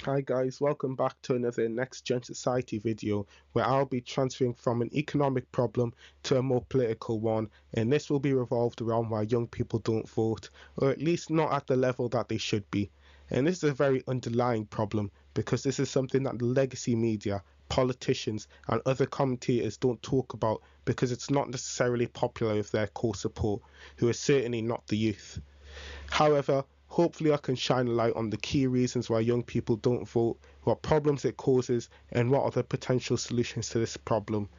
Hi guys, welcome back to another Next Gen Society video where I'll be transferring from an economic problem to a more political one, and this will be revolved around why young people don't vote, or at least not at the level that they should be. And this is a very underlying problem because this is something that the legacy media, politicians, and other commentators don't talk about because it's not necessarily popular with their core support, who is certainly not the youth. However, hopefully I can shine a light on the key reasons why young people don't vote, what problems it causes, and what are the potential solutions to this problem.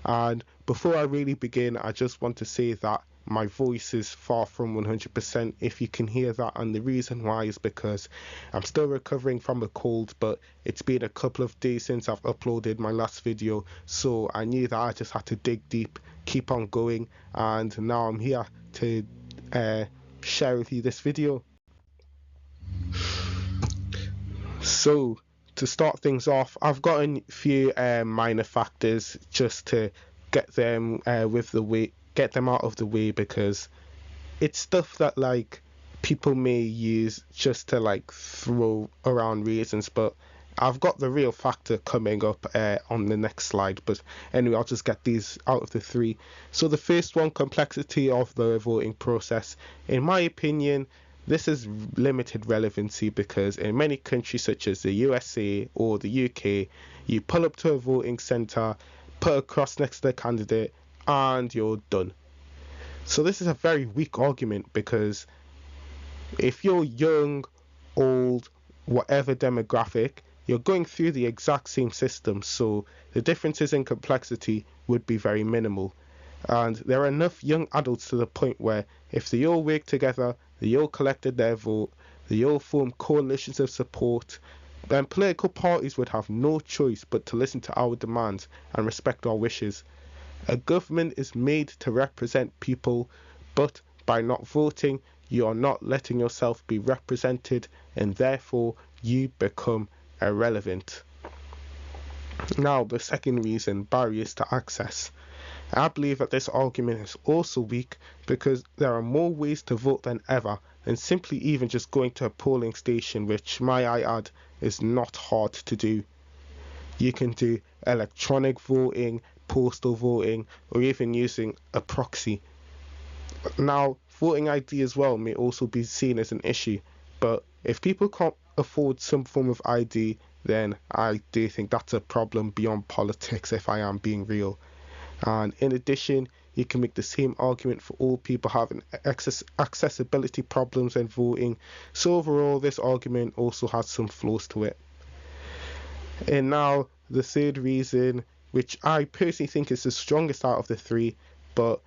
And before I really begin, I just want to say that my voice is far from 100%, if you can hear that, and the reason why is because I'm still recovering from a cold, but it's been a couple of days since I've uploaded my last video, so I knew that I just had to dig deep, keep on going, and now I'm here to uh, share with you this video. So, to start things off, I've got a few minor factors just to get them get them out of the way because it's stuff that like people may use just to like throw around reasons, but I've got the real factor coming up on the next slide. But anyway, I'll just get these out of the three. So the first one, complexity of the voting process. In my opinion, this is limited relevancy because in many countries such as the USA or the UK, you pull up to a voting centre, put a cross next to the candidate, and you're done. So this is a very weak argument because if you're young, old, whatever demographic, you're going through the exact same system, so the differences in complexity would be very minimal. And there are enough young adults to the point where if they all work together, they all collected their vote, they all formed coalitions of support, then political parties would have no choice but to listen to our demands and respect our wishes. A government is made to represent people, but by not voting, you are not letting yourself be represented, and therefore you become irrelevant. Now, the second reason, barriers to access. I believe that this argument is also weak because there are more ways to vote than ever than simply even just going to a polling station, which, may I add, is not hard to do. You can do electronic voting, postal voting, or even using a proxy. Now, voting ID as well may also be seen as an issue, but if people can't afford some form of ID, then I do think that's a problem beyond politics, if I am being real. And in addition, you can make the same argument for all people having accessibility problems when voting. So overall, this argument also has some flaws to it. And now the third reason, which I personally think is the strongest out of the three, but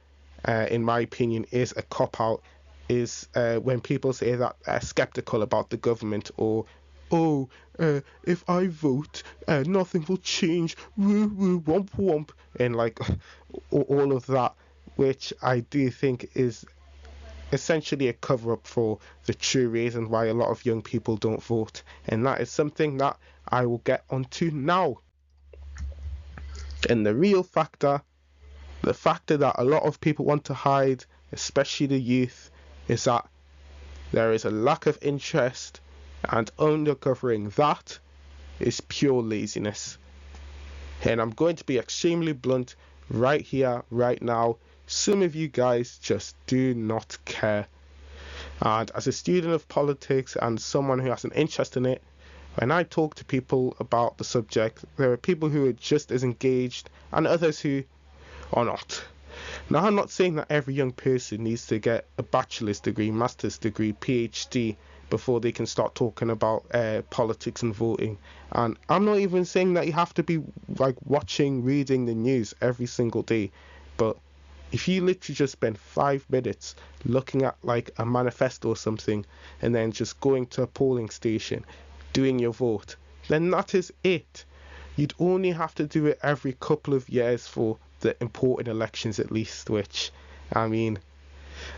in my opinion is a cop out, is when people say that they're skeptical about the government, or oh, if I vote, nothing will change, woo woo womp womp, and like all of that, which I do think is essentially a cover up for the true reason why a lot of young people don't vote, and that is something that I will get onto now. And the real factor, the factor that a lot of people want to hide, especially the youth, is that there is a lack of interest, and undercovering that is pure laziness. And I'm going to be extremely blunt right here, right now. Some of you guys just do not care. And as a student of politics and someone who has an interest in it, when I talk to people about the subject, there are people who are just as engaged and others who are not. Now, I'm not saying that every young person needs to get a bachelor's degree, master's degree, PhD before they can start talking about politics and voting. And I'm not even saying that you have to be like watching, reading the news every single day. But if you literally just spend 5 minutes looking at like a manifesto or something and then just going to a polling station, doing your vote, then that is it. You'd only have to do it every couple of years for the important elections at least, which, I mean,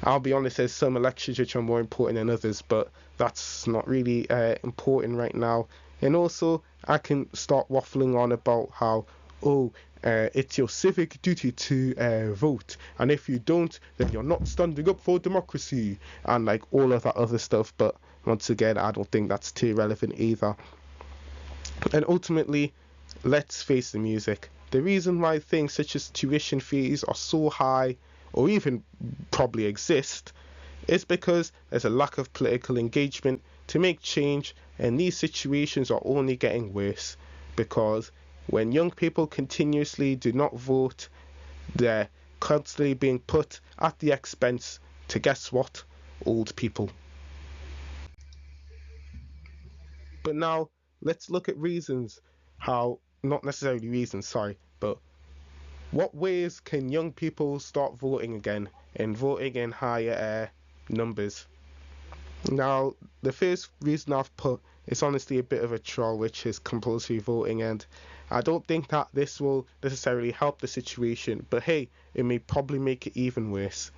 I'll be honest, there's some elections which are more important than others, but that's not really important right now. And also, I can start waffling on about how, oh, it's your civic duty to vote, and if you don't, then you're not standing up for democracy, and like all of that other stuff. But once again, I don't think that's too relevant either. And ultimately, let's face the music. The reason why things such as tuition fees are so high, or even probably exist, is because there's a lack of political engagement to make change, and these situations are only getting worse because when young people continuously do not vote, they're constantly being put at the expense to guess what? Old people. But now let's look at reasons how, not necessarily reasons, sorry, but what ways can young people start voting again and voting in higher numbers? Now, the first reason I've put is honestly a bit of a troll, which is compulsory voting, and I don't think that this will necessarily help the situation, but hey, it may probably make it even worse.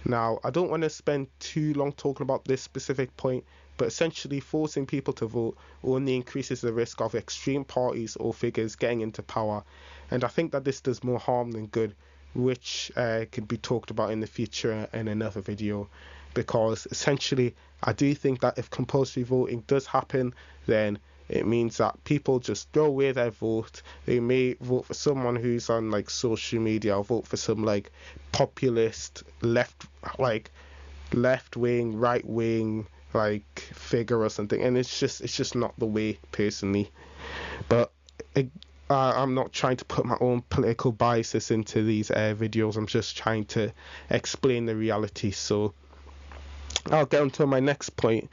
Now, I don't want to spend too long talking about this specific point, but essentially forcing people to vote only increases the risk of extreme parties or figures getting into power, and I think that this does more harm than good, which could be talked about in the future in another video, because essentially I do think that if compulsory voting does happen, then it means that people just throw away their vote. They may vote for someone who's on like social media, or vote for some like populist left wing, right wing like figure or something, and it's just not the way personally. But it, I'm not trying to put my own political biases into these videos. I'm just trying to explain the reality. So I'll get on to my next point,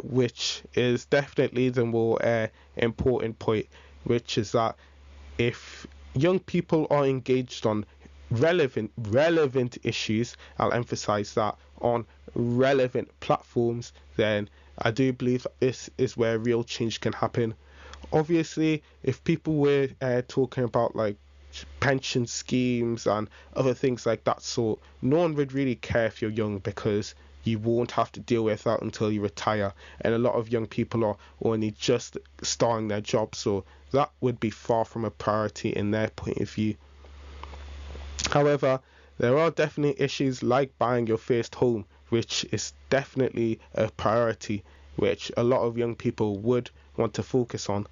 which is definitely the more important point, which is that if young people are engaged on relevant issues, I'll emphasize that, on relevant platforms, then I do believe this is where real change can happen. Obviously, if people were talking about like pension schemes and other things like that, so no one would really care if you're young because you won't have to deal with that until you retire, and a lot of young people are only just starting their job, so that would be far from a priority in their point of view. However, there are definitely issues like buying your first home, which is definitely a priority, which a lot of young people would want to focus on.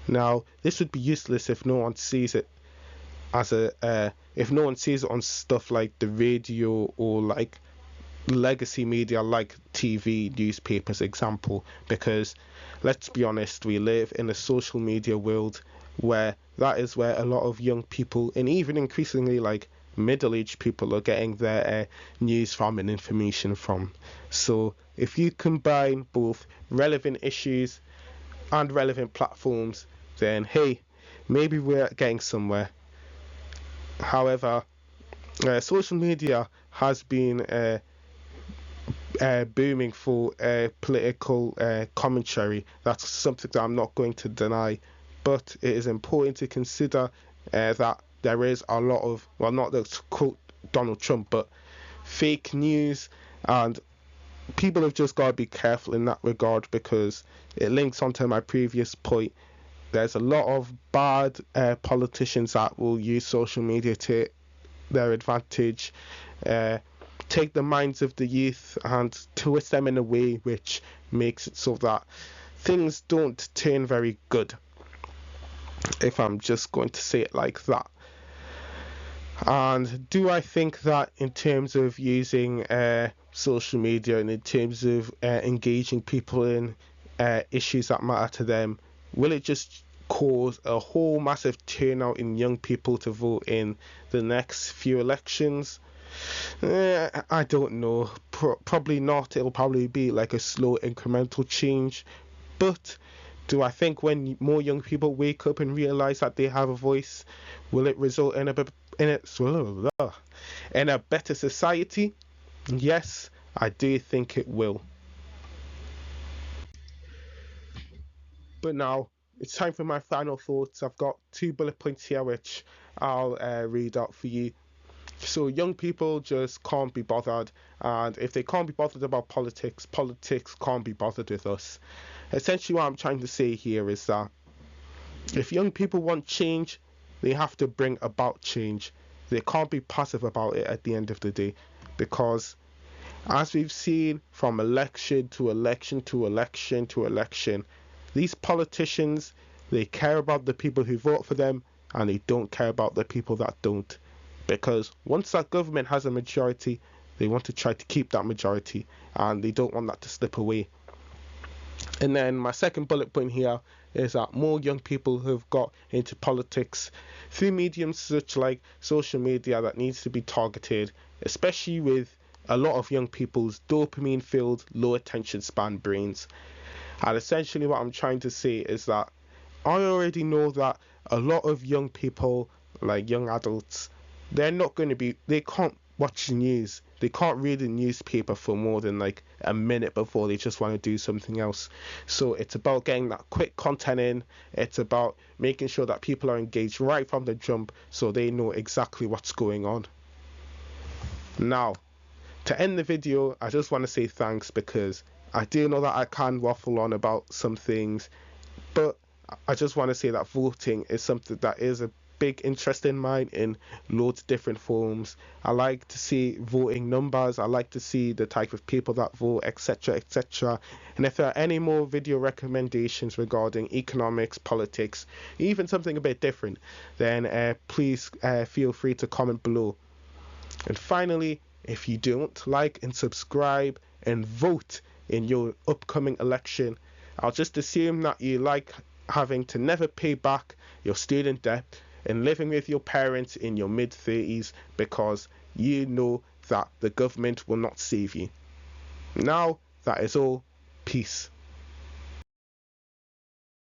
Now, this would be useless if no one sees it if no one sees it on stuff like the radio or like legacy media like TV, newspapers, example, because let's be honest, we live in a social media world where that is where a lot of young people and even increasingly like middle-aged people are getting their news from and information from. So if you combine both relevant issues and relevant platforms, then hey, maybe we're getting somewhere. However, social media has been booming for political commentary. That's something that I'm not going to deny, but it is important to consider that there is a lot of, well, not to quote Donald Trump, but fake news, and people have just got to be careful in that regard because it links onto my previous point. There's a lot of bad politicians that will use social media to their advantage, take the minds of the youth and twist them in a way which makes it so that things don't turn very good, if I'm just going to say it like that. And do I think that in terms of using social media and in terms of engaging people in issues that matter to them, will it just cause a whole massive turnout in young people to vote in the next few elections? I don't know. Probably not. It'll probably be like a slow incremental change. But do I think when more young people wake up and realize that they have a voice, will it result in a better society? Yes, I do think it will. But now it's time for my final thoughts. I've got 2 bullet points here which I'll read out for you. So young people just can't be bothered, and if they can't be bothered about politics, politics can't be bothered with us. Essentially, what I'm trying to say here is that if young people want change, they have to bring about change. They can't be passive about it at the end of the day, because as we've seen from election to election to election to election, these politicians They care about the people who vote for them, and they don't care about the people that don't. Because once that government has a majority, they want to try to keep that majority, and they don't want that to slip away. And then my second bullet point here is that more young people have got into politics through mediums such like social media that needs to be targeted, especially with a lot of young people's dopamine filled, low attention span brains. And essentially what I'm trying to say is that I already know that a lot of young people, like young adults, they can't watch the news. They can't read the newspaper for more than like a minute before they just want to do something else. So it's about getting that quick content in. It's about making sure that people are engaged right from the jump so they know exactly what's going on. Now, to end the video, I just want to say thanks because I do know that I can waffle on about some things, but I just want to say that voting is something that is a big interest in mine in loads of different forms. I like to see voting numbers, I like to see the type of people that vote, etc., etc. And if there are any more video recommendations regarding economics, politics, even something a bit different, then please feel free to comment below. And finally, if you don't like and subscribe and vote in your upcoming election, I'll just assume that you like having to never pay back your student debt and living with your parents in your mid-30s because you know that the government will not save you. Now, that is all. Peace.